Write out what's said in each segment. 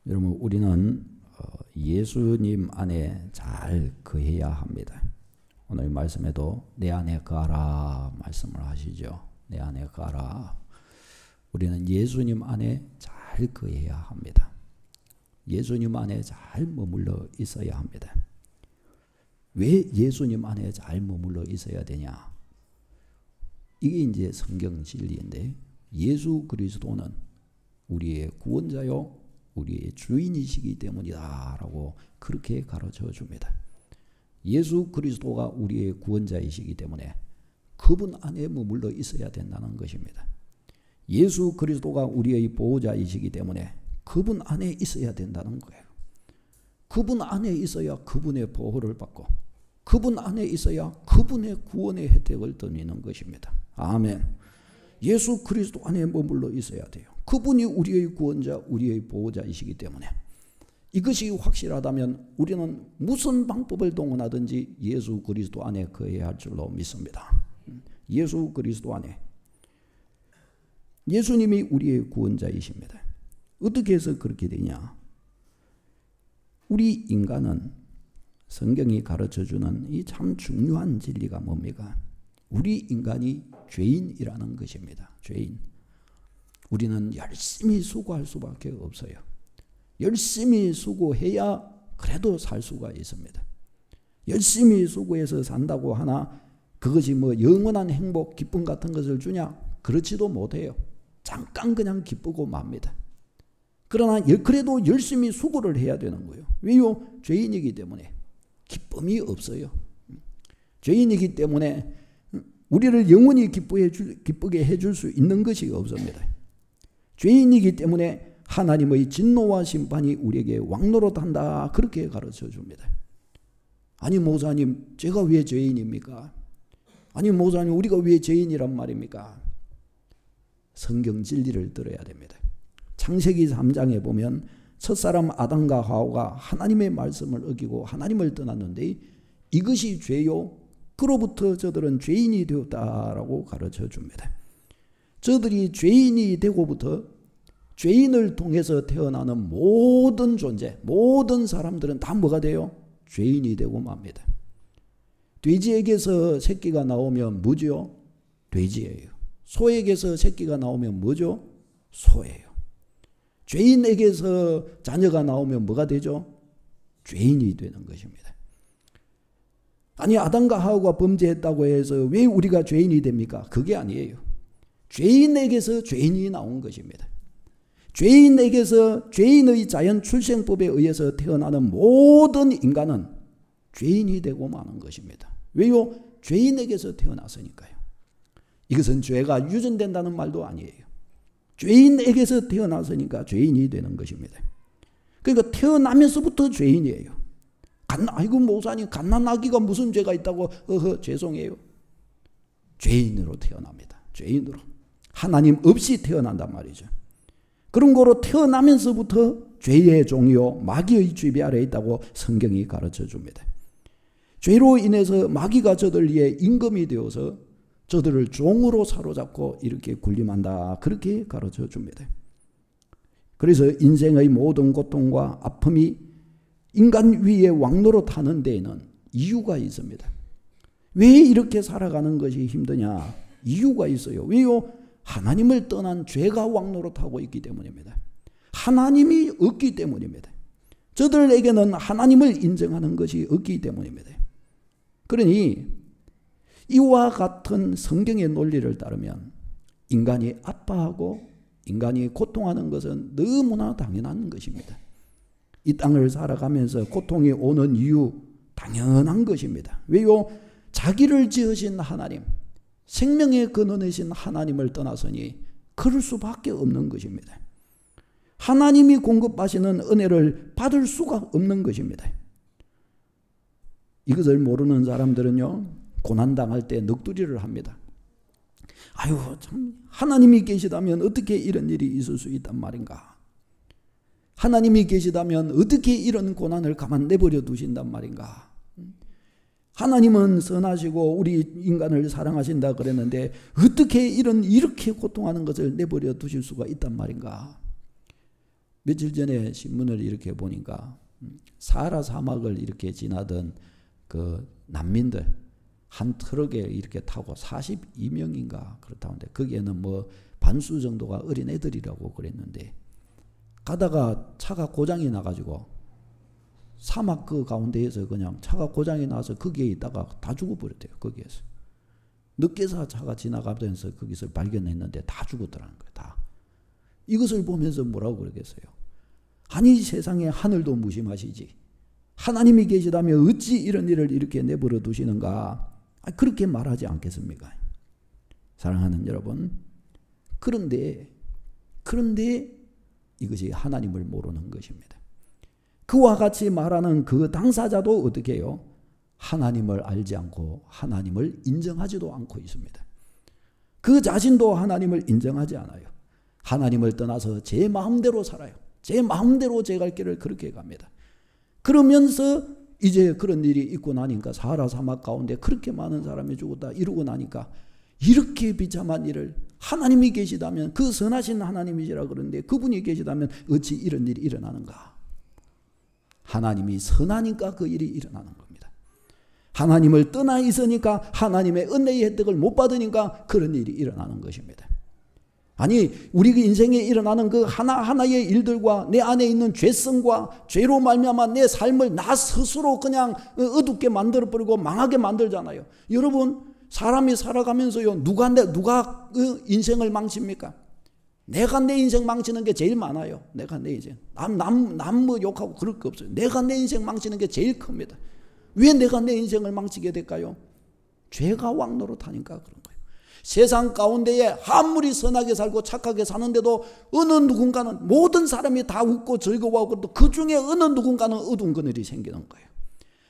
여러분, 우리는 예수님 안에 잘 거해야 합니다. 오늘 말씀에도 내 안에 거하라 말씀을 하시죠. 내 안에 거하라. 우리는 예수님 안에 잘 거해야 합니다. 예수님 안에 잘 머물러 있어야 합니다. 왜 예수님 안에 잘 머물러 있어야 되냐? 이게 이제 성경 진리인데, 예수 그리스도는 우리의 구원자요 우리의 주인이시기 때문이다 라고 그렇게 가르쳐 줍니다. 예수 그리스도가 우리의 구원자이시기 때문에 그분 안에 머물러 있어야 된다는 것입니다. 예수 그리스도가 우리의 보호자이시기 때문에 그분 안에 있어야 된다는 거예요. 그분 안에 있어야 그분의 보호를 받고, 그분 안에 있어야 그분의 구원의 혜택을 누리는 것입니다. 아멘. 예수 그리스도 안에 머물러 있어야 돼요. 그분이 우리의 구원자, 우리의 보호자이시기 때문에 이것이 확실하다면 우리는 무슨 방법을 동원하든지 예수 그리스도 안에 거해야 할 줄로 믿습니다. 예수 그리스도 안에. 예수님이 우리의 구원자이십니다. 어떻게 해서 그렇게 되냐? 우리 인간은 성경이 가르쳐주는 이 참 중요한 진리가 뭡니까? 우리 인간이 죄인이라는 것입니다. 죄인. 우리는 열심히 수고할 수밖에 없어요. 열심히 수고해야 그래도 살 수가 있습니다. 열심히 수고해서 산다고 하나 그것이 뭐 영원한 행복, 기쁨 같은 것을 주냐? 그렇지도 못해요. 잠깐 그냥 기쁘고 맙니다. 그러나 그래도 열심히 수고를 해야 되는 거예요. 왜요? 죄인이기 때문에 기쁨이 없어요. 죄인이기 때문에 우리를 영원히 기쁘게 해줄 수 있는 것이 없습니다. 죄인이기 때문에 하나님의 진노와 심판이 우리에게 왕노릇한다 그렇게 가르쳐 줍니다. 아니 목사님, 제가 왜 죄인입니까? 아니 목사님, 우리가 왜 죄인이란 말입니까? 성경 진리를 들어야 됩니다. 창세기 3장에 보면 첫사람 아담과 하와가 하나님의 말씀을 어기고 하나님을 떠났는데 이것이 죄요, 그로부터 저들은 죄인이 되었다라고 가르쳐 줍니다. 저들이 죄인이 되고부터 죄인을 통해서 태어나는 모든 존재, 모든 사람들은 다 뭐가 돼요? 죄인이 되고 맙니다. 돼지에게서 새끼가 나오면 뭐죠? 돼지예요. 소에게서 새끼가 나오면 뭐죠? 소예요. 죄인에게서 자녀가 나오면 뭐가 되죠? 죄인이 되는 것입니다. 아니 아담과 하와가 범죄했다고 해서 왜 우리가 죄인이 됩니까? 그게 아니에요. 죄인에게서 죄인이 나온 것입니다. 죄인에게서, 죄인의 자연 출생법에 의해서 태어나는 모든 인간은 죄인이 되고 마는 것입니다. 왜요? 죄인에게서 태어났으니까요. 이것은 죄가 유전된다는 말도 아니에요. 죄인에게서 태어났으니까 죄인이 되는 것입니다. 그러니까 태어나면서부터 죄인이에요. 아이고 목사님, 갓난아기가 무슨 죄가 있다고 죄송해요. 죄인으로 태어납니다. 죄인으로. 하나님 없이 태어난단 말이죠. 그런 거로 태어나면서부터 죄의 종이요 마귀의 지배 아래에 있다고 성경이 가르쳐 줍니다. 죄로 인해서 마귀가 저들 위에 임금이 되어서 저들을 종으로 사로잡고 이렇게 군림한다 그렇게 가르쳐 줍니다. 그래서 인생의 모든 고통과 아픔이 인간 위에 왕노릇하는 데에는 이유가 있습니다. 왜 이렇게 살아가는 것이 힘드냐? 이유가 있어요. 왜요? 하나님을 떠난 죄가 왕노릇하고 있기 때문입니다. 하나님이 없기 때문입니다. 저들에게는 하나님을 인정하는 것이 없기 때문입니다. 그러니 이와 같은 성경의 논리를 따르면 인간이 아파하고 인간이 고통하는 것은 너무나 당연한 것입니다. 이 땅을 살아가면서 고통이 오는 이유 당연한 것입니다. 왜요? 자기를 지으신 하나님, 생명의 근원이신 하나님을 떠나서니 그럴 수밖에 없는 것입니다. 하나님이 공급하시는 은혜를 받을 수가 없는 것입니다. 이것을 모르는 사람들은요, 고난당할 때 넋두리를 합니다. 아유, 참, 하나님이 계시다면 어떻게 이런 일이 있을 수 있단 말인가? 하나님이 계시다면 어떻게 이런 고난을 가만 내버려 두신단 말인가? 하나님은 선하시고 우리 인간을 사랑하신다 그랬는데 어떻게 이렇게 고통하는 것을 내버려 두실 수가 있단 말인가? 며칠 전에 신문을 이렇게 보니까 사하라 사막을 이렇게 지나던 그 난민들 한 트럭에 이렇게 타고 42명인가 그렇다는데 거기에는 뭐 반수 정도가 어린 애들이라고 그랬는데 가다가 차가 고장이 나가지고 사막 그 가운데에서 그냥 차가 고장이 나서 거기에 있다가 다 죽어버렸대요. 거기에서. 늦게서 차가 지나가면서 거기서 발견했는데 다 죽었더라는 거예요. 다. 이것을 보면서 뭐라고 그러겠어요? 아니 세상에 하늘도 무심하시지. 하나님이 계시다면 어찌 이런 일을 이렇게 내버려 두시는가. 그렇게 말하지 않겠습니까? 사랑하는 여러분. 그런데 이것이 하나님을 모르는 것입니다. 그와 같이 말하는 그 당사자도 어떻게 해요? 하나님을 알지 않고 하나님을 인정하지도 않고 있습니다. 그 자신도 하나님을 인정하지 않아요. 하나님을 떠나서 제 마음대로 살아요. 제 마음대로 제 갈 길을 그렇게 갑니다. 그러면서 이제 그런 일이 있고 나니까 사하라 사막 가운데 그렇게 많은 사람이 죽었다 이러고 나니까 이렇게 비참한 일을 하나님이 계시다면 그 선하신 하나님이시라 그러는데 그분이 계시다면 어찌 이런 일이 일어나는가? 하나님이 선하니까 그 일이 일어나는 겁니다. 하나님을 떠나 있으니까 하나님의 은혜의 혜택을 못 받으니까 그런 일이 일어나는 것입니다. 아니 우리 인생에 일어나는 그 하나하나의 일들과 내 안에 있는 죄성과 죄로 말미암아 내 삶을 나 스스로 그냥 어둡게 만들어버리고 망하게 만들잖아요. 여러분 사람이 살아가면서요 누가 인생을 망칩니까? 내가 내 인생 망치는 게 제일 많아요. 내가 내 인생 남 뭐 욕하고 그럴 거 없어요. 내가 내 인생 망치는 게 제일 큽니다. 왜 내가 내 인생을 망치게 될까요? 죄가 왕노릇하니까 그런 거예요. 세상 가운데에 아무리 선하게 살고 착하게 사는데도 어느 누군가는 모든 사람이 다 웃고 즐거워하고 또 그 중에 어느 누군가는 어두운 그늘이 생기는 거예요.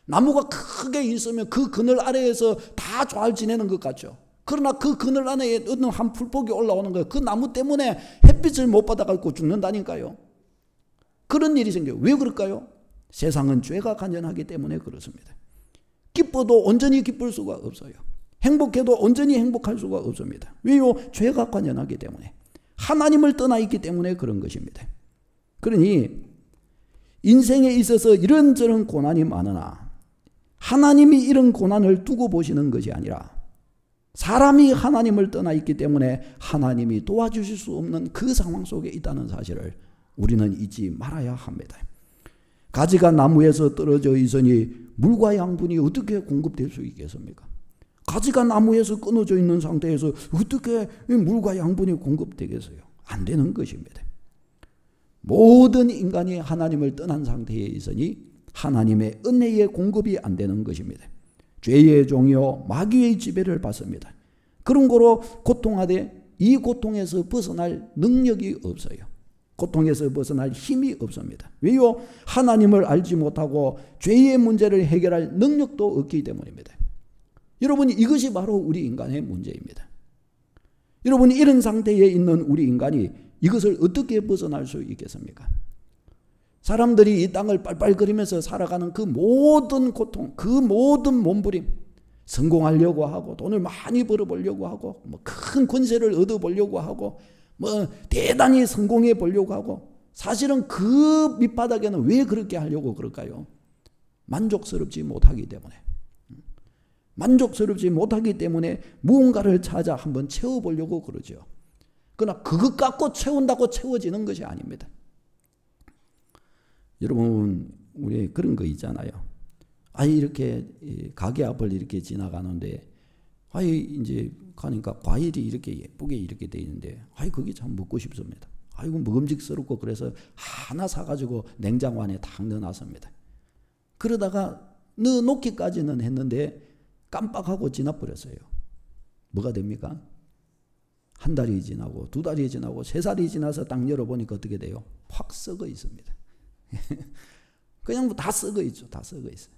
나무가 크게 있으면 그 그늘 아래에서 다 잘 지내는 것 같죠. 그러나 그 그늘 안에 어느 한 풀폭이 올라오는 거예요. 그 나무 때문에 햇빛을 못 받아가지고 죽는다니까요. 그런 일이 생겨요. 왜 그럴까요? 세상은 죄가 간전하기 때문에 그렇습니다. 기뻐도 온전히 기쁠 수가 없어요. 행복해도 온전히 행복할 수가 없습니다. 왜요? 죄가 관연하기 때문에. 하나님을 떠나 있기 때문에 그런 것입니다. 그러니 인생에 있어서 이런저런 고난이 많으나 하나님이 이런 고난을 두고 보시는 것이 아니라 사람이 하나님을 떠나 있기 때문에 하나님이 도와주실 수 없는 그 상황 속에 있다는 사실을 우리는 잊지 말아야 합니다. 가지가 나무에서 떨어져 있으니 물과 양분이 어떻게 공급될 수 있겠습니까? 가지가 나무에서 끊어져 있는 상태에서 어떻게 물과 양분이 공급되겠어요? 안 되는 것입니다. 모든 인간이 하나님을 떠난 상태에 있으니 하나님의 은혜의 공급이 안 되는 것입니다. 죄의 종이요 마귀의 지배를 받습니다. 그런 거로 고통하되 이 고통에서 벗어날 능력이 없어요. 고통에서 벗어날 힘이 없습니다. 왜요? 하나님을 알지 못하고 죄의 문제를 해결할 능력도 없기 때문입니다. 여러분 이것이 바로 우리 인간의 문제입니다. 여러분이 이런 상태에 있는 우리 인간이 이것을 어떻게 벗어날 수 있겠습니까? 사람들이 이 땅을 빨빨거리면서 살아가는 그 모든 고통, 그 모든 몸부림, 성공하려고 하고 돈을 많이 벌어보려고 하고 뭐 큰 권세를 얻어보려고 하고 뭐 대단히 성공해 보려고 하고 사실은 그 밑바닥에는 왜 그렇게 하려고 그럴까요? 만족스럽지 못하기 때문에. 만족스럽지 못하기 때문에 무언가를 찾아 한번 채워보려고 그러죠. 그러나 그것 갖고 채운다고 채워지는 것이 아닙니다. 여러분 우리 그런 거 있잖아요. 이렇게 가게 앞을 이렇게 지나가는데 이제 가니까 과일이 이렇게 예쁘게 이렇게 돼 있는데 그게 참 먹고 싶습니다. 이거 먹음직스럽고 그래서 하나 사가지고 냉장고 안에 탁 넣어놨습니다. 그러다가 넣어놓기까지는 했는데 깜빡하고 지나버렸어요. 뭐가 됩니까? 한 달이 지나고 두 달이 지나고 세 달이 지나서 딱 열어보니까 어떻게 돼요? 확 썩어 있습니다. 그냥 뭐 다 썩어 있죠. 다 썩어 있어요.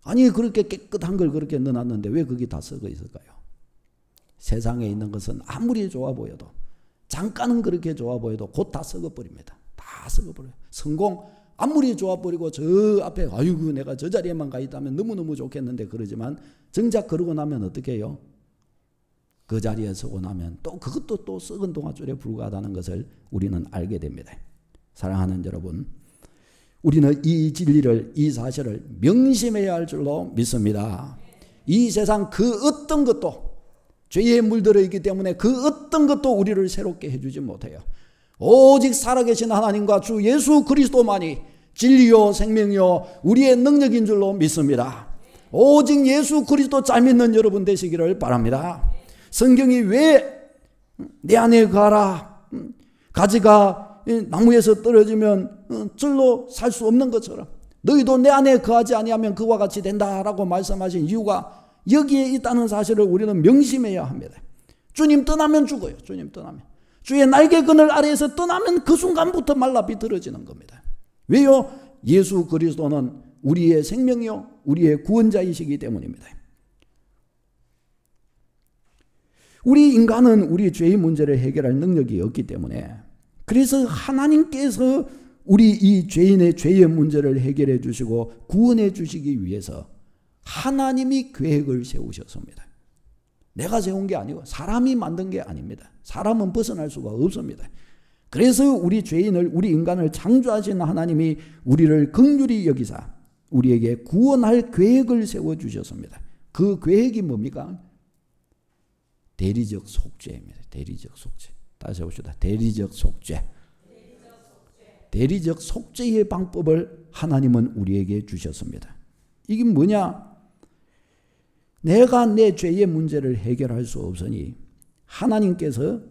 아니 그렇게 깨끗한 걸 그렇게 넣어놨는데 왜 그게 다 썩어 있을까요? 세상에 있는 것은 아무리 좋아 보여도 잠깐은 그렇게 좋아 보여도 곧 다 썩어버립니다. 다 썩어버려요. 성공 아무리 좋아 버리고 저 앞에 아이고 내가 저 자리에만 가 있다면 너무너무 좋겠는데 그러지만 정작 그러고 나면 어떻게 해요? 그 자리에 서고 나면 또 그것도 또 썩은 동아줄에 불과하다는 것을 우리는 알게 됩니다. 사랑하는 여러분, 우리는 이 진리를, 이 사실을 명심해야 할 줄로 믿습니다. 이 세상 그 어떤 것도 죄에 물들어 있기 때문에 그 어떤 것도 우리를 새롭게 해주지 못해요. 오직 살아계신 하나님과 주 예수 그리스도만이 진리요 생명이요 우리의 능력인 줄로 믿습니다. 오직 예수 그리스도 잘 믿는 여러분 되시기를 바랍니다. 성경이 왜 내 안에 가라, 가지가 나무에서 떨어지면 절로 살 수 없는 것처럼 너희도 내 안에 거하지 아니하면 그와 같이 된다라고 말씀하신 이유가 여기에 있다는 사실을 우리는 명심해야 합니다. 주님 떠나면 죽어요. 주님 떠나면. 주의 날개 그늘 아래에서 떠나면 그 순간부터 말라 비틀어지는 겁니다. 왜요? 예수 그리스도는 우리의 생명이요 우리의 구원자이시기 때문입니다. 우리 인간은 우리 죄의 문제를 해결할 능력이 없기 때문에, 그래서 하나님께서 우리 이 죄인의 죄의 문제를 해결해 주시고 구원해 주시기 위해서 하나님이 계획을 세우셨습니다. 내가 세운 게 아니고 사람이 만든 게 아닙니다. 사람은 벗어날 수가 없습니다. 그래서 우리 죄인을, 우리 인간을 창조하신 하나님이 우리를 긍휼히 여기사 우리에게 구원할 계획을 세워주셨습니다. 그 계획이 뭡니까? 대리적 속죄입니다. 대리적 속죄. 다시 해봅시다. 대리적 속죄. 대리적 속죄의 방법을 하나님은 우리에게 주셨습니다. 이게 뭐냐? 내가 내 죄의 문제를 해결할 수 없으니 하나님께서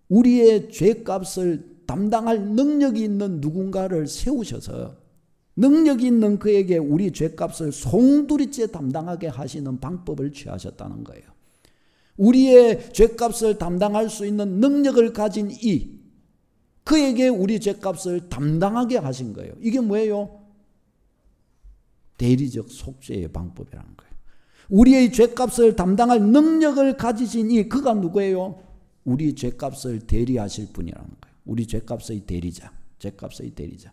우리의 죄값을 담당할 능력이 있는 누군가를 세우셔서 능력이 있는 그에게 우리 죄값을 송두리째 담당하게 하시는 방법을 취하셨다는 거예요. 우리의 죄값을 담당할 수 있는 능력을 가진 그에게 우리 죄값을 담당하게 하신 거예요. 이게 뭐예요? 대리적 속죄의 방법이라는 거예요. 우리의 죄값을 담당할 능력을 가지신 그가 누구예요? 우리 죄값을 대리하실 분이라는 거예요. 우리 죄값의 대리자. 죄값의 대리자.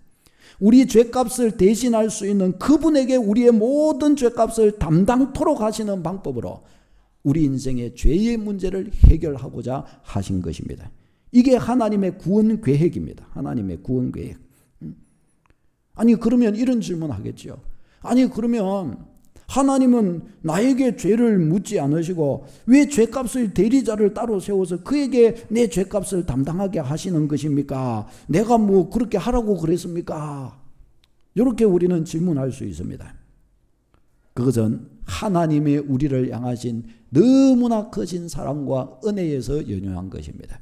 우리 죄값을 대신할 수 있는 그분에게 우리의 모든 죄값을 담당토록 하시는 방법으로 우리 인생의 죄의 문제를 해결하고자 하신 것입니다. 이게 하나님의 구원 계획입니다. 하나님의 구원 계획. 아니 그러면 이런 질문 하겠죠. 아니 그러면 하나님은 나에게 죄를 묻지 않으시고 왜 죄값의 대리자를 따로 세워서 그에게 내 죄값을 담당하게 하시는 것입니까? 내가 뭐 그렇게 하라고 그랬습니까? 이렇게 우리는 질문할 수 있습니다. 그것은 하나님의 우리를 향하신 너무나 크신 사랑과 은혜에서 연유한 것입니다.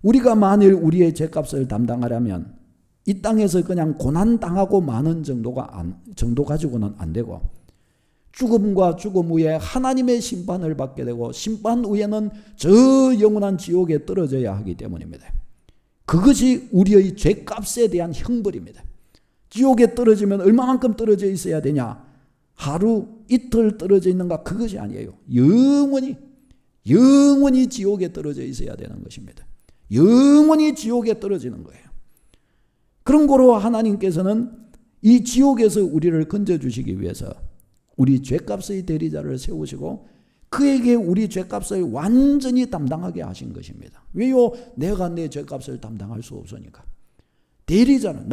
우리가 만일 우리의 죄값을 담당하려면 이 땅에서 그냥 고난당하고 마는 정도 가지고는 안 되고 죽음과 죽음 후에 하나님의 심판을 받게 되고 심판 후에는 저 영원한 지옥에 떨어져야 하기 때문입니다. 그것이 우리의 죄값에 대한 형벌입니다. 지옥에 떨어지면 얼마만큼 떨어져 있어야 되냐? 하루 이틀 떨어져 있는가? 그것이 아니에요. 영원히 지옥에 떨어져 있어야 되는 것입니다. 영원히 지옥에 떨어지는 거예요. 그런 거로 하나님께서는 이 지옥에서 우리를 건져주시기 위해서 우리 죄값의 대리자를 세우시고 그에게 우리 죄값을 완전히 담당하게 하신 것입니다. 왜요? 내가 내 죄값을 담당할 수 없으니까. 대리자는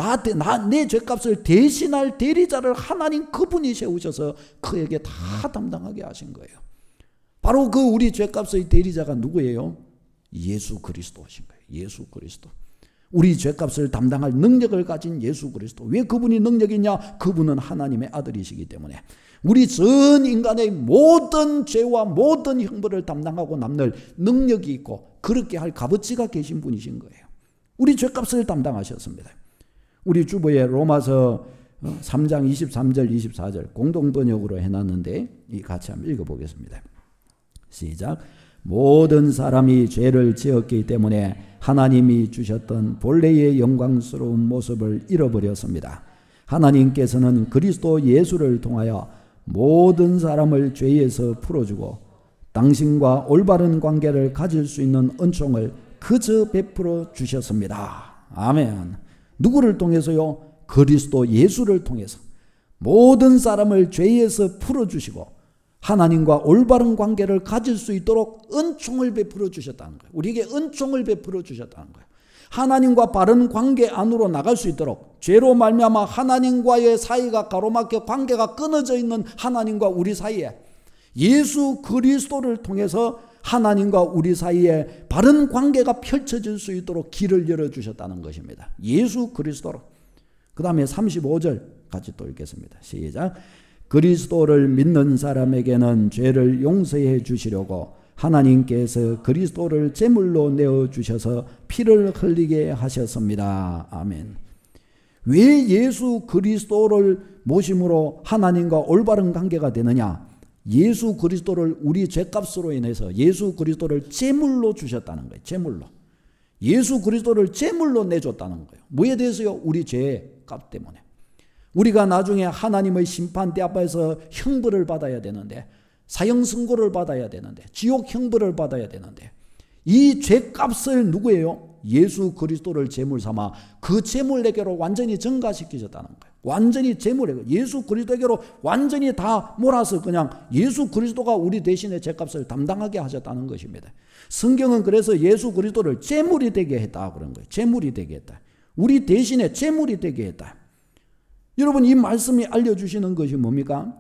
내 죄값을 대신할 대리자를 하나님 그분이 세우셔서 그에게 다 담당하게 하신 거예요. 바로 그 우리 죄값의 대리자가 누구예요? 예수 그리스도신 거예요. 예수 그리스도. 우리 죄값을 담당할 능력을 가진 예수 그리스도. 왜 그분이 능력이 있냐? 그분은 하나님의 아들이시기 때문에 우리 전 인간의 모든 죄와 모든 형벌을 담당하고 남을 능력이 있고 그렇게 할 값어치가 계신 분이신 거예요. 우리 죄값을 담당하셨습니다. 우리 주보에 로마서 3장 23절 24절 공동번역으로 해놨는데 같이 한번 읽어보겠습니다. 시작. 모든 사람이 죄를 지었기 때문에 하나님이 주셨던 본래의 영광스러운 모습을 잃어버렸습니다. 하나님께서는 그리스도 예수를 통하여 모든 사람을 죄에서 풀어주고 당신과 올바른 관계를 가질 수 있는 은총을 그저 베풀어 주셨습니다. 아멘. 누구를 통해서요? 그리스도 예수를 통해서 모든 사람을 죄에서 풀어주시고 하나님과 올바른 관계를 가질 수 있도록 은총을 베풀어 주셨다는 거예요. 우리에게 은총을 베풀어 주셨다는 거예요. 하나님과 바른 관계 안으로 나갈 수 있도록, 죄로 말미암아 하나님과의 사이가 가로막혀 관계가 끊어져 있는 하나님과 우리 사이에 예수 그리스도를 통해서 하나님과 우리 사이에 바른 관계가 펼쳐질 수 있도록 길을 열어주셨다는 것입니다. 예수 그리스도로. 그 다음에 35절 같이 또 읽겠습니다. 시작. 그리스도를 믿는 사람에게는 죄를 용서해 주시려고 하나님께서 그리스도를 제물로 내어주셔서 피를 흘리게 하셨습니다. 아멘. 왜 예수 그리스도를 모심으로 하나님과 올바른 관계가 되느냐? 예수 그리스도를 우리 죄값으로 인해서 예수 그리스도를 제물로 주셨다는 거예요. 제물로. 예수 그리스도를 제물로 내줬다는 거예요. 뭐에 대해서요? 우리 죄값 때문에. 우리가 나중에 하나님의 심판대 앞에서 형벌을 받아야 되는데, 사형 선고를 받아야 되는데, 지옥 형벌을 받아야 되는데, 이 죄값을 누구예요? 예수 그리스도를 제물 삼아 그 제물에게로 완전히 전가시키셨다는 거예요. 완전히 제물에, 예수 그리스도에게로 완전히 다 몰아서 그냥 예수 그리스도가 우리 대신에 죄값을 담당하게 하셨다는 것입니다. 성경은 그래서 예수 그리스도를 제물이 되게 했다 그런 거예요. 제물이 되게 했다. 우리 대신에 제물이 되게 했다. 여러분, 이 말씀이 알려주시는 것이 뭡니까?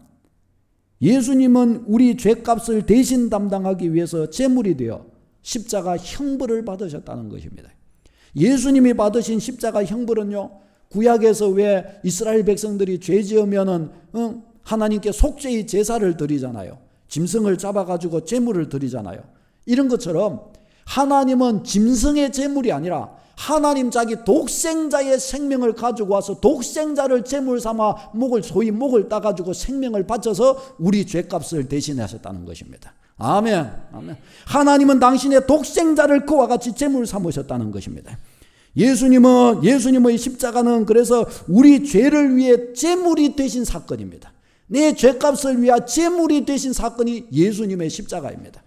예수님은 우리 죄값을 대신 담당하기 위해서 제물이 되어 십자가 형벌을 받으셨다는 것입니다. 예수님이 받으신 십자가 형벌은요, 구약에서 왜 이스라엘 백성들이 죄 지으면은 하나님께 속죄의 제사를 드리잖아요. 짐승을 잡아가지고 제물을 드리잖아요. 이런 것처럼 하나님은 짐승의 제물이 아니라 하나님 자기 독생자의 생명을 가지고 와서 독생자를 제물 삼아 소위 목을 따가지고 생명을 바쳐서 우리 죄값을 대신하셨다는 것입니다. 아멘. 아멘. 하나님은 당신의 독생자를 그와 같이 제물 삼으셨다는 것입니다. 예수님의 십자가는 그래서 우리 죄를 위해 제물이 되신 사건입니다. 내 죄값을 위해 제물이 되신 사건이 예수님의 십자가입니다.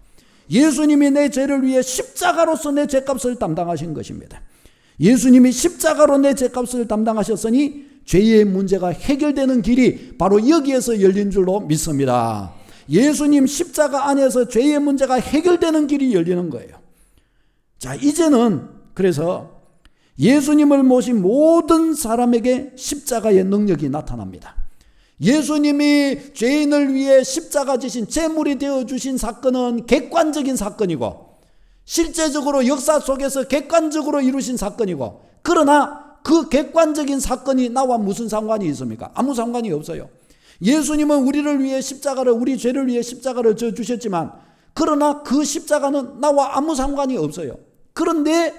예수님이 내 죄를 위해 십자가로서 내 죄값을 담당하신 것입니다. 예수님이 십자가로 내 죄값을 담당하셨으니 죄의 문제가 해결되는 길이 바로 여기에서 열린 줄로 믿습니다. 예수님 십자가 안에서 죄의 문제가 해결되는 길이 열리는 거예요. 자, 이제는 그래서 예수님을 모신 모든 사람에게 십자가의 능력이 나타납니다. 예수님이 죄인을 위해 십자가 지신 제물이 되어주신 사건은 객관적인 사건이고, 실제적으로 역사 속에서 객관적으로 이루신 사건이고, 그러나 그 객관적인 사건이 나와 무슨 상관이 있습니까? 아무 상관이 없어요. 예수님은 우리를 위해 우리 죄를 위해 십자가를 져 주셨지만, 그러나 그 십자가는 나와 아무 상관이 없어요. 그런데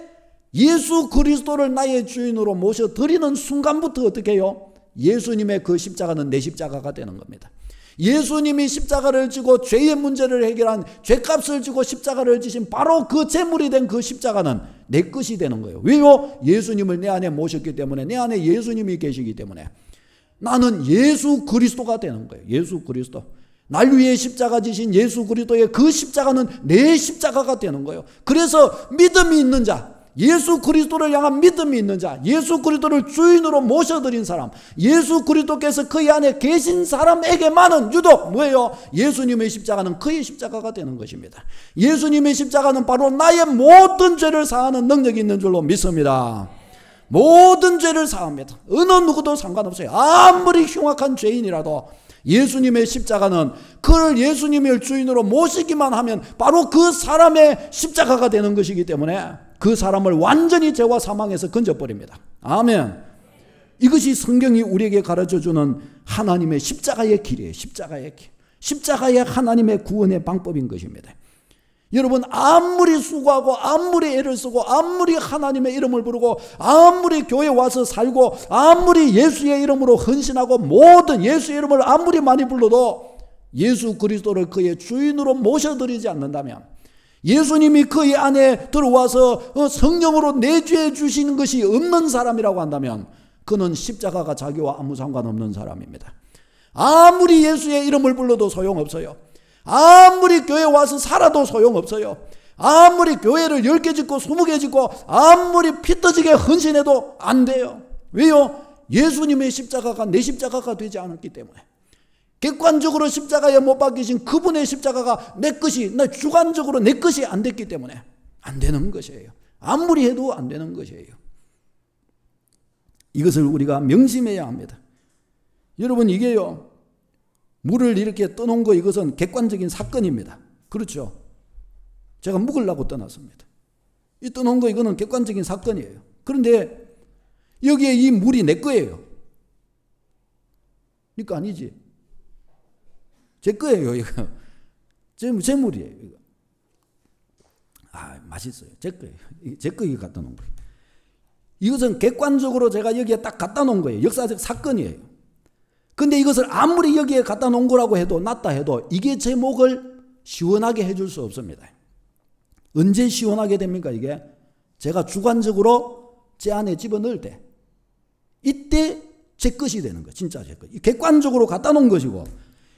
예수 그리스도를 나의 주인으로 모셔드리는 순간부터 어떻게 해요? 예수님의 그 십자가는 내 십자가가 되는 겁니다. 예수님이 십자가를 지고 죄의 문제를 해결한, 죄값을 지고 십자가를 지신 바로 그 제물이 된 그 십자가는 내 것이 되는 거예요. 왜요? 예수님을 내 안에 모셨기 때문에, 내 안에 예수님이 계시기 때문에 나는 예수 그리스도가 되는 거예요. 예수 그리스도. 날 위해 십자가 지신 예수 그리스도의 그 십자가는 내 십자가가 되는 거예요. 그래서 믿음이 있는 자, 예수 그리스도를 향한 믿음이 있는 자, 예수 그리스도를 주인으로 모셔드린 사람, 예수 그리스도께서 그의 안에 계신 사람에게만은 유독 뭐예요? 예수님의 십자가는 그의 십자가가 되는 것입니다. 예수님의 십자가는 바로 나의 모든 죄를 사하는 능력이 있는 줄로 믿습니다. 모든 죄를 사합니다. 어느 누구도 상관없어요. 아무리 흉악한 죄인이라도 예수님의 십자가는 그를 예수님을 주인으로 모시기만 하면 바로 그 사람의 십자가가 되는 것이기 때문에 그 사람을 완전히 죄와 사망에서 건져버립니다. 아멘. 이것이 성경이 우리에게 가르쳐주는 하나님의 십자가의 길이에요. 십자가의 길. 십자가의 하나님의 구원의 방법인 것입니다. 여러분, 아무리 수고하고 아무리 애를 쓰고 아무리 하나님의 이름을 부르고 아무리 교회 와서 살고 아무리 예수의 이름으로 헌신하고 모든 예수의 이름을 아무리 많이 불러도 예수 그리스도를 그의 주인으로 모셔드리지 않는다면, 예수님이 그의 안에 들어와서 성령으로 내주해 주시는 것이 없는 사람이라고 한다면 그는 십자가가 자기와 아무 상관없는 사람입니다. 아무리 예수의 이름을 불러도 소용없어요. 아무리 교회 와서 살아도 소용없어요. 아무리 교회를 10개 짓고 20개 짓고 아무리 피 터지게 헌신해도 안 돼요. 왜요? 예수님의 십자가가 내 십자가가 되지 않았기 때문에. 객관적으로 십자가에 못 박히신 그분의 십자가가 내 것이, 주관적으로 내 것이 안 됐기 때문에 안 되는 것이에요. 아무리 해도 안 되는 것이에요. 이것을 우리가 명심해야 합니다. 여러분, 이게요, 물을 이렇게 떠놓은 거, 이것은 객관적인 사건입니다. 그렇죠? 제가 묵으려고 떠났습니다. 이 떠놓은 거, 이거는 객관적인 사건이에요. 그런데 여기에 이 물이 내 거예요. 네 거 아니지? 제 거예요, 이거. 제 물이에요, 이거. 아, 맛있어요. 제 거예요. 제 거 이거 갖다 놓은 거예요. 이것은 객관적으로 제가 여기에 딱 갖다 놓은 거예요. 역사적 사건이에요. 근데 이것을 아무리 여기에 갖다 놓은 거라고 해도, 놨다 해도 이게 제 목을 시원하게 해줄 수 없습니다. 언제 시원하게 됩니까, 이게? 제가 주관적으로 제 안에 집어넣을 때, 이때 제 것이 되는 거예요. 진짜 제 것. 객관적으로 갖다 놓은 것이고,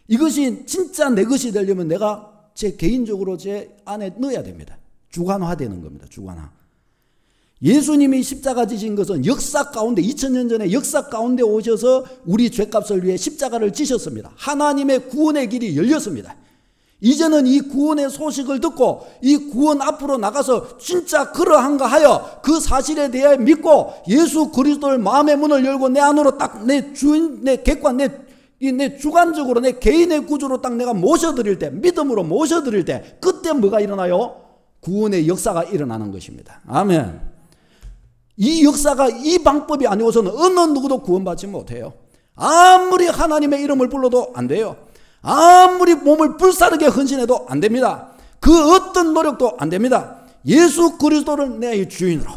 이것이 진짜 내 것이 되려면 내가 제 개인적으로 제 안에 넣어야 됩니다. 주관화되는 겁니다. 주관화. 예수님이 십자가 지신 것은 역사 가운데, 2000년 전에 역사 가운데 오셔서 우리 죄값을 위해 십자가를 지셨습니다. 하나님의 구원의 길이 열렸습니다. 이제는 이 구원의 소식을 듣고 이 구원 앞으로 나가서 진짜 그러한가 하여 그 사실에 대해 믿고 예수 그리스도를 마음의 문을 열고 내 안으로 딱 내 주인, 내 객관, 내 주관적으로 내 개인의 구조로 딱 내가 모셔드릴 때, 믿음으로 모셔드릴 때, 그때 뭐가 일어나요? 구원의 역사가 일어나는 것입니다. 아멘. 이 역사가 이 방법이 아니고서는 어느 누구도 구원받지 못해요. 아무리 하나님의 이름을 불러도 안 돼요. 아무리 몸을 불사르게 헌신해도 안 됩니다. 그 어떤 노력도 안 됩니다. 예수 그리스도를 내 주인으로,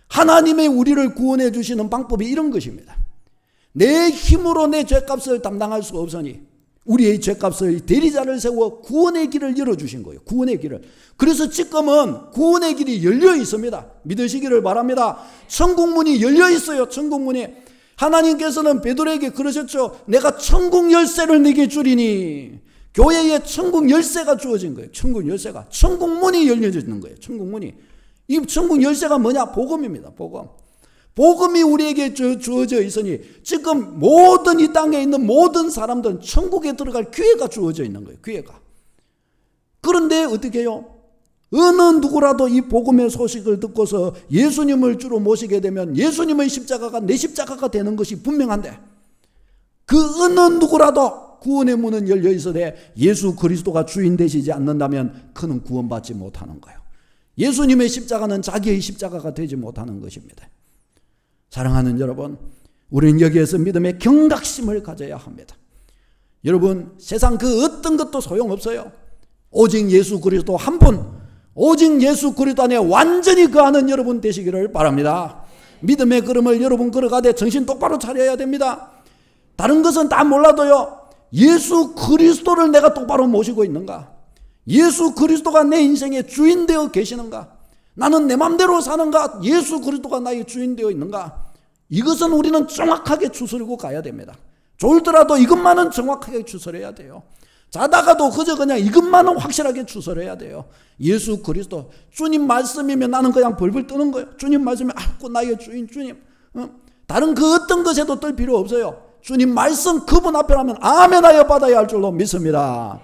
하나님의 우리를 구원해 주시는 방법이 이런 것입니다. 내 힘으로 내 죄값을 담당할 수 없으니 우리의 죄값을 대리자를 세워 구원의 길을 열어주신 거예요. 구원의 길을. 그래서 지금은 구원의 길이 열려 있습니다. 믿으시기를 바랍니다. 천국문이 열려 있어요. 천국문이. 하나님께서는 베드로에게 그러셨죠. 내가 천국 열쇠를 네게 주리니. 교회에 천국 열쇠가 주어진 거예요. 천국 열쇠가. 천국문이 열려지는 거예요. 천국문이. 이 천국 열쇠가 뭐냐? 복음입니다. 복음. 복음이 우리에게 주어져 있으니 지금 모든 이 땅에 있는 모든 사람들은 천국에 들어갈 기회가 주어져 있는 거예요. 기회가. 그런데 어떻게 해요? 어느 누구라도 이 복음의 소식을 듣고서 예수님을 주로 모시게 되면 예수님의 십자가가 내 십자가가 되는 것이 분명한데, 그 어느 누구라도 구원의 문은 열려 있어되 예수 그리스도가 주인 되시지 않는다면 그는 구원받지 못하는 거예요. 예수님의 십자가는 자기의 십자가가 되지 못하는 것입니다. 사랑하는 여러분, 우리는 여기에서 믿음의 경각심을 가져야 합니다. 여러분, 세상 그 어떤 것도 소용없어요. 오직 예수 그리스도 한 분, 오직 예수 그리스도 안에 완전히 거하는 여러분 되시기를 바랍니다. 믿음의 걸음을 여러분 걸어가되 정신 똑바로 차려야 됩니다. 다른 것은 다 몰라도요, 예수 그리스도를 내가 똑바로 모시고 있는가? 예수 그리스도가 내 인생의 주인 되어 계시는가? 나는 내 맘대로 사는가? 예수 그리스도가 나의 주인 되어 있는가? 이것은 우리는 정확하게 추스르고 가야 됩니다. 졸더라도 이것만은 정확하게 추스려야 돼요. 자다가도 그저 그냥 이것만은 확실하게 추스려야 돼요. 예수 그리스도, 주님 말씀이면 나는 그냥 벌벌 뜨는 거예요. 주님 말씀이 아이고 나의 주인, 주님. 다른 그 어떤 것에도 뜰 필요 없어요. 주님 말씀 그분 앞에 하면 아멘하여 받아야 할 줄로 믿습니다.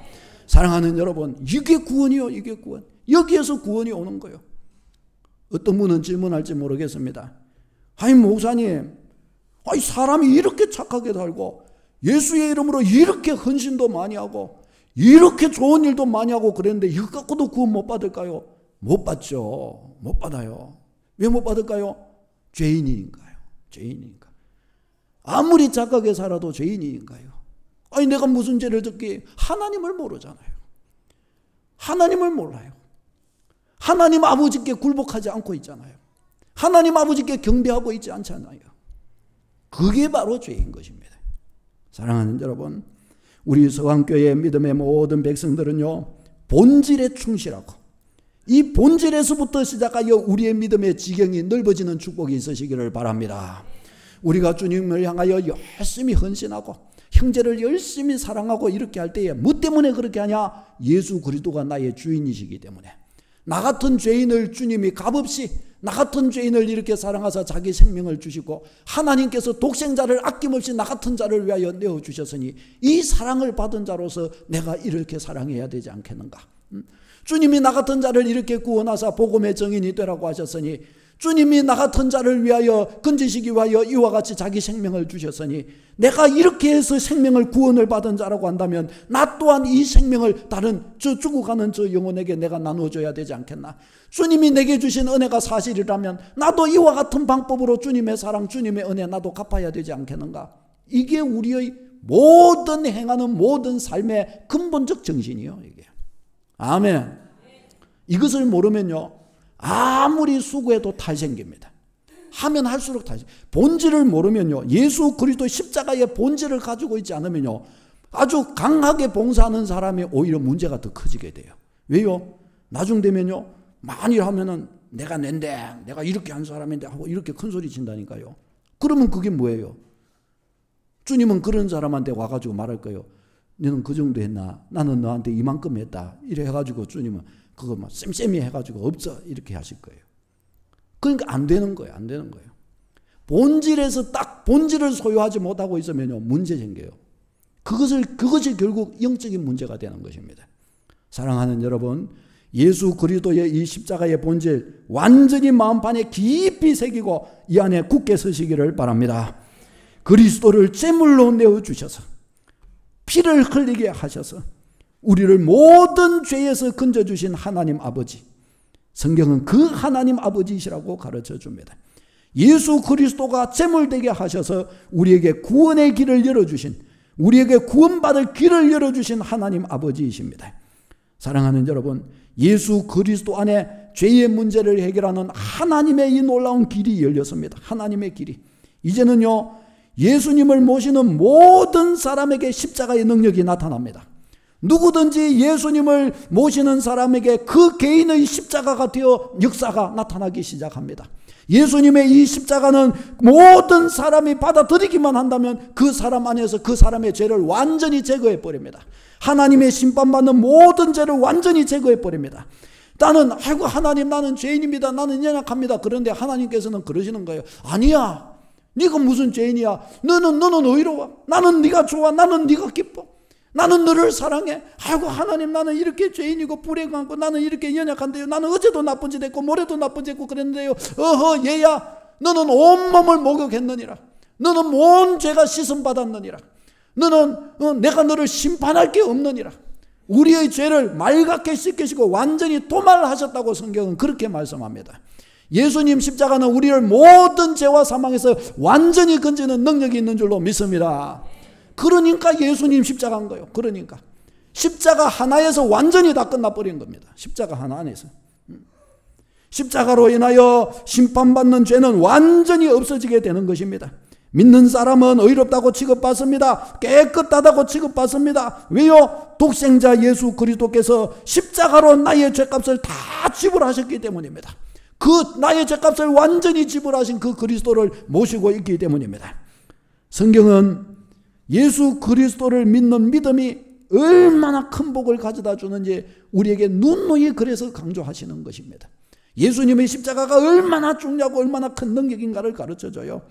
사랑하는 여러분, 이게 구원이요, 이게 구원. 여기에서 구원이 오는 거예요. 어떤 분은 질문할지 모르겠습니다. 아니 목사님, 아니 사람이 이렇게 착하게 살고 예수의 이름으로 이렇게 헌신도 많이 하고 이렇게 좋은 일도 많이 하고 그랬는데 이거 갖고도 구원 못 받을까요? 못 받죠. 못 받아요. 왜 못 받을까요? 죄인이니까요. 죄인이니까. 아무리 착하게 살아도 죄인이니까요. 아니 내가 무슨 죄를 졌기에? 하나님을 모르잖아요. 하나님을 몰라요. 하나님 아버지께 굴복하지 않고 있잖아요. 하나님 아버지께 경배하고 있지 않잖아요. 그게 바로 죄인 것입니다. 사랑하는 여러분, 우리 서강교회의 믿음의 모든 백성들은요, 본질에 충실하고 이 본질에서부터 시작하여 우리의 믿음의 지경이 넓어지는 축복이 있으시기를 바랍니다. 우리가 주님을 향하여 열심히 헌신하고 형제를 열심히 사랑하고 이렇게 할 때에 뭐 때문에 그렇게 하냐? 예수 그리스도가 나의 주인이시기 때문에. 나 같은 죄인을 주님이 값없이 나 같은 죄인을 이렇게 사랑하사 자기 생명을 주시고 하나님께서 독생자를 아낌없이 나 같은 자를 위하여 내어주셨으니 이 사랑을 받은 자로서 내가 이렇게 사랑해야 되지 않겠는가? 주님이 나 같은 자를 이렇게 구원하사 복음의 증인이 되라고 하셨으니, 주님이 나 같은 자를 위하여 건지시기 위하여 이와 같이 자기 생명을 주셨으니, 내가 이렇게 해서 생명을 구원을 받은 자라고 한다면 나 또한 이 생명을 다른 저 죽어가는 저 영혼에게 내가 나누어줘야 되지 않겠나? 주님이 내게 주신 은혜가 사실이라면 나도 이와 같은 방법으로 주님의 사랑, 주님의 은혜 나도 갚아야 되지 않겠는가? 이게 우리의 모든 행하는 모든 삶의 근본적 정신이요, 이게. 아멘. 이것을 모르면요, 아무리 수고해도 탈생깁니다. 하면 할수록 탈생. 본질을 모르면요, 예수 그리스도 십자가의 본질을 가지고 있지 않으면요, 아주 강하게 봉사하는 사람이 오히려 문제가 더 커지게 돼요. 왜요? 나중 되면요, 많이 하면은 내가 낸데, 내가 이렇게 한 사람인데 하고 이렇게 큰 소리 친다니까요. 그러면 그게 뭐예요? 주님은 그런 사람한테 와가지고 말할 거예요. 너는 그 정도 했나? 나는 너한테 이만큼 했다. 이래 해가지고 주님은 그거 막 쌤쌤이 해가지고 없어. 이렇게 하실 거예요. 그러니까 안 되는 거예요. 안 되는 거예요. 본질에서 딱 본질을 소유하지 못하고 있으면요, 문제 생겨요. 그것이 결국 영적인 문제가 되는 것입니다. 사랑하는 여러분, 예수 그리스도의 이 십자가의 본질 완전히 마음판에 깊이 새기고 이 안에 굳게 서시기를 바랍니다. 그리스도를 제물로 내어주셔서 피를 흘리게 하셔서 우리를 모든 죄에서 건져주신 하나님 아버지, 성경은 그 하나님 아버지시라고 가르쳐 줍니다. 예수 그리스도가 제물되게 하셔서 우리에게 구원의 길을 열어주신, 우리에게 구원받을 길을 열어주신 하나님 아버지이십니다. 사랑하는 여러분, 예수 그리스도 안에 죄의 문제를 해결하는 하나님의 이 놀라운 길이 열렸습니다. 하나님의 길이. 이제는요, 예수님을 모시는 모든 사람에게 십자가의 능력이 나타납니다. 누구든지 예수님을 모시는 사람에게 그 개인의 십자가가 되어 역사가 나타나기 시작합니다. 예수님의 이 십자가는 모든 사람이 받아들이기만 한다면 그 사람 안에서 그 사람의 죄를 완전히 제거해 버립니다. 하나님의 심판받는 모든 죄를 완전히 제거해 버립니다. 나는 아이고 하나님, 나는 죄인입니다. 나는 연약합니다. 그런데 하나님께서는 그러시는 거예요. 아니야. 네가 무슨 죄인이야? 너는 의로워. 나는 네가 좋아. 나는 네가 기뻐. 나는 너를 사랑해. 아이고 하나님, 나는 이렇게 죄인이고 불행하고 나는 이렇게 연약한데요. 나는 어제도 나쁜 짓 했고 모레도 나쁜 짓 했고 그랬는데요. 어허 얘야, 너는 온몸을 목욕했느니라. 너는 온 죄가 씻음받았느니라. 너는 내가 너를 심판할 게 없느니라. 우리의 죄를 맑게 씻기시고 완전히 도말하셨다고 성경은 그렇게 말씀합니다. 예수님 십자가는 우리를 모든 죄와 사망에서 완전히 건지는 능력이 있는 줄로 믿습니다. 그러니까 예수님 십자가인 거예요. 그러니까 십자가 하나에서 완전히 다 끝나버린 겁니다. 십자가 하나 안에서. 십자가로 인하여 심판받는 죄는 완전히 없어지게 되는 것입니다. 믿는 사람은 의롭다고 취급받습니다. 깨끗하다고 취급받습니다. 왜요? 독생자 예수 그리스도께서 십자가로 나의 죄값을 다 지불하셨기 때문입니다. 그 나의 죄값을 완전히 지불하신 그 그리스도를 모시고 있기 때문입니다. 성경은 예수 그리스도를 믿는 믿음이 얼마나 큰 복을 가져다 주는지 우리에게 누누이 그래서 강조하시는 것입니다. 예수님의 십자가가 얼마나 중요하고 얼마나 큰 능력인가를 가르쳐줘요.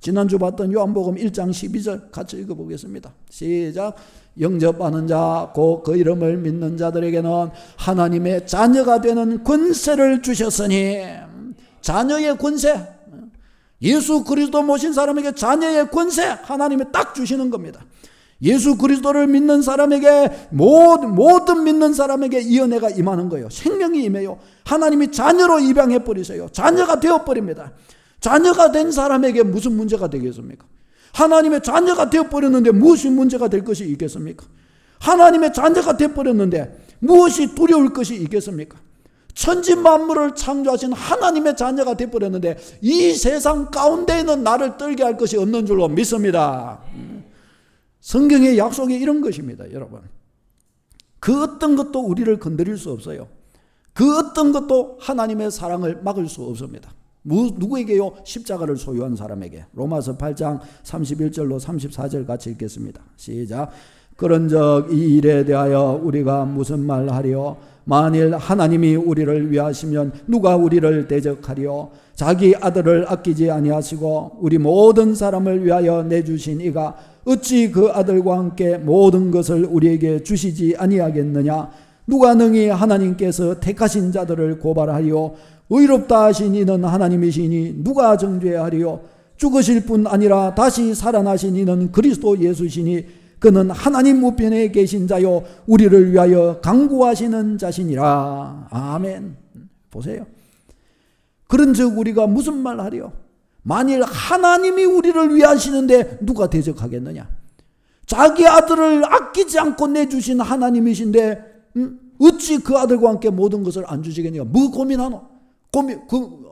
지난주 봤던 요한복음 1장 12절 같이 읽어보겠습니다. 시작. 영접하는 자 곧 그 이름을 믿는 자들에게는 하나님의 자녀가 되는 권세를 주셨으니, 자녀의 권세, 예수 그리스도 모신 사람에게 자녀의 권세 하나님이 딱 주시는 겁니다. 예수 그리스도를 믿는 사람에게 모든 믿는 사람에게 이 은혜가 임하는 거예요. 생명이 임해요. 하나님이 자녀로 입양해 버리세요. 자녀가 되어 버립니다. 자녀가 된 사람에게 무슨 문제가 되겠습니까? 하나님의 자녀가 되어버렸는데 무엇이 문제가 될 것이 있겠습니까? 하나님의 자녀가 되어버렸는데 무엇이 두려울 것이 있겠습니까? 천지 만물을 창조하신 하나님의 자녀가 되어버렸는데 이 세상 가운데에는 나를 떨게 할 것이 없는 줄로 믿습니다. 성경의 약속이 이런 것입니다. 여러분, 그 어떤 것도 우리를 건드릴 수 없어요. 그 어떤 것도 하나님의 사랑을 막을 수 없습니다. 누구에게요? 십자가를 소유한 사람에게. 로마서 8장 31절로 34절 같이 읽겠습니다. 시작. 그런즉 이 일에 대하여 우리가 무슨 말하리요? 만일 하나님이 우리를 위하시면 누가 우리를 대적하리요? 자기 아들을 아끼지 아니하시고 우리 모든 사람을 위하여 내주신 이가 어찌 그 아들과 함께 모든 것을 우리에게 주시지 아니하겠느냐? 누가 능히 하나님께서 택하신 자들을 고발하리요 의롭다 하신 이는 하나님이시니 누가 정죄하리요 죽으실 뿐 아니라 다시 살아나신 이는 그리스도 예수시니 그는 하나님 우편에 계신 자요 우리를 위하여 간구하시는 자시니라. 아멘. 보세요. 그런즉 우리가 무슨 말 하리요? 만일 하나님이 우리를 위하시는데 누가 대적하겠느냐? 자기 아들을 아끼지 않고 내주신 하나님이신데 어찌 그 아들과 함께 모든 것을 안 주시겠냐? 뭐 고민하노?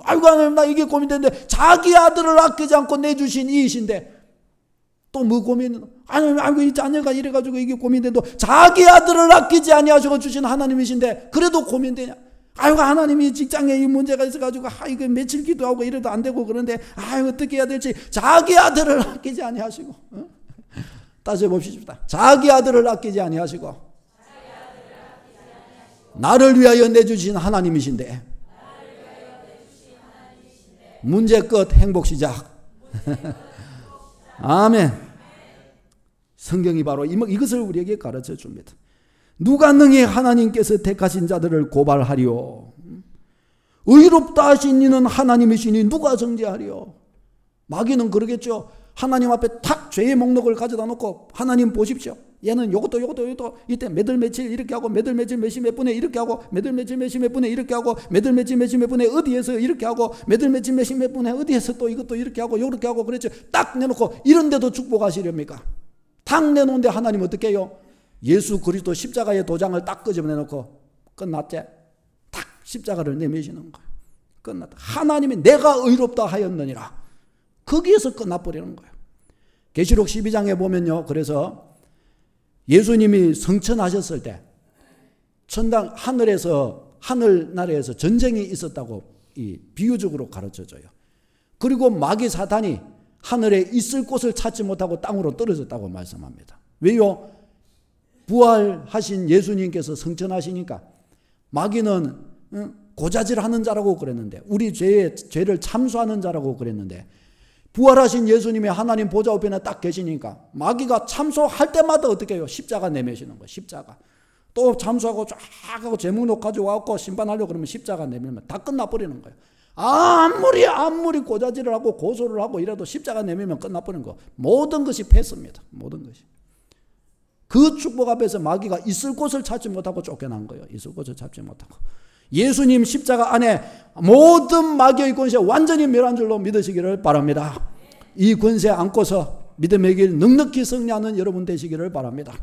아이고 하나님 나 이게 고민되는데 자기 아들을 아끼지 않고 내주신 이이신데 또 뭐 고민? 아이고 이 자녀가 이래가지고 이게 고민돼도 자기 아들을 아끼지 아니하시고 주신 하나님이신데 그래도 고민되냐? 아이고 하나님이 직장에 이 문제가 있어가지고 이거 며칠 기도하고 이래도 안 되고 그런데 어떻게 해야 될지 자기 아들을 아끼지 아니하시고 다시 봅시다. 자기 아들을 아끼지 아니하시고 나를 위하여 내주신 하나님이신데 문제 끝 행복 시작. 아멘. 성경이 바로 이것을 우리에게 가르쳐 줍니다. 누가 능히 하나님께서 택하신 자들을 고발하리요 의롭다 하신 이는 하나님이시니 누가 정죄하리요. 마귀는 그러겠죠. 하나님 앞에 탁 죄의 목록을 가져다 놓고 하나님 보십시오. 얘는 요것도 이때 몇월 며칠 이렇게 하고 몇월 며칠 몇십 몇 분에 이렇게 하고 몇월 며칠 몇십 몇 분에 이렇게 하고 몇월 며칠 몇십 몇 분에 어디에서 이렇게 하고 몇월 며칠 몇십 몇 분에 어디에서 또 이것도 이렇게 하고 요렇게 하고 그랬죠. 딱 내놓고 이런데도 축복하시렵니까? 딱 내놓은데 하나님 어떻게 해요? 예수 그리스도 십자가의 도장을 딱 끄집어내놓고 끝났지? 딱 십자가를 내미시는 거예요. 끝났다. 하나님이 내가 의롭다 하였느니라. 거기에서 끝나버리는 거예요. 계시록 12장에 보면요. 그래서 예수님이 성천하셨을 때 천당 하늘나라에서 전쟁이 있었다고 비유적으로 가르쳐줘요. 그리고 마귀 사탄이 하늘에 있을 곳을 찾지 못하고 땅으로 떨어졌다고 말씀합니다. 왜요? 부활하신 예수님께서 성천하시니까 마귀는 고자질하는 자라고 그랬는데 우리 죄를 참수하는 자라고 그랬는데 부활하신 예수님이 하나님 보좌 우편에 딱 계시니까 마귀가 참소할 때마다 어떻게 해요? 십자가 내미시는 거예요. 십자가. 또 참소하고 쫙 하고 제목록 가져와서 심판하려고 그러면 십자가 내밀면 다 끝나버리는 거예요. 아무리 고자질을 하고 고소를 하고 이래도 십자가 내밀면 끝나버리는 거. 모든 것이 패습니다. 모든 것이. 그 축복 앞에서 마귀가 있을 곳을 찾지 못하고 쫓겨난 거예요. 있을 곳을 찾지 못하고. 예수님 십자가 안에 모든 마귀의 권세 완전히 멸한 줄로 믿으시기를 바랍니다. 이 권세 안고서 믿음의 길 넉넉히 승리하는 여러분 되시기를 바랍니다.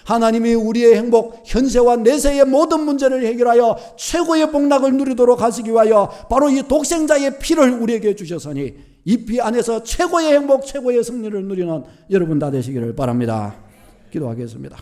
하나님이 우리의 행복, 현세와 내세의 모든 문제를 해결하여 최고의 복락을 누리도록 하시기 위하여 바로 이 독생자의 피를 우리에게 주셨으니 이 피 안에서 최고의 행복, 최고의 승리를 누리는 여러분 다 되시기를 바랍니다. 기도하겠습니다.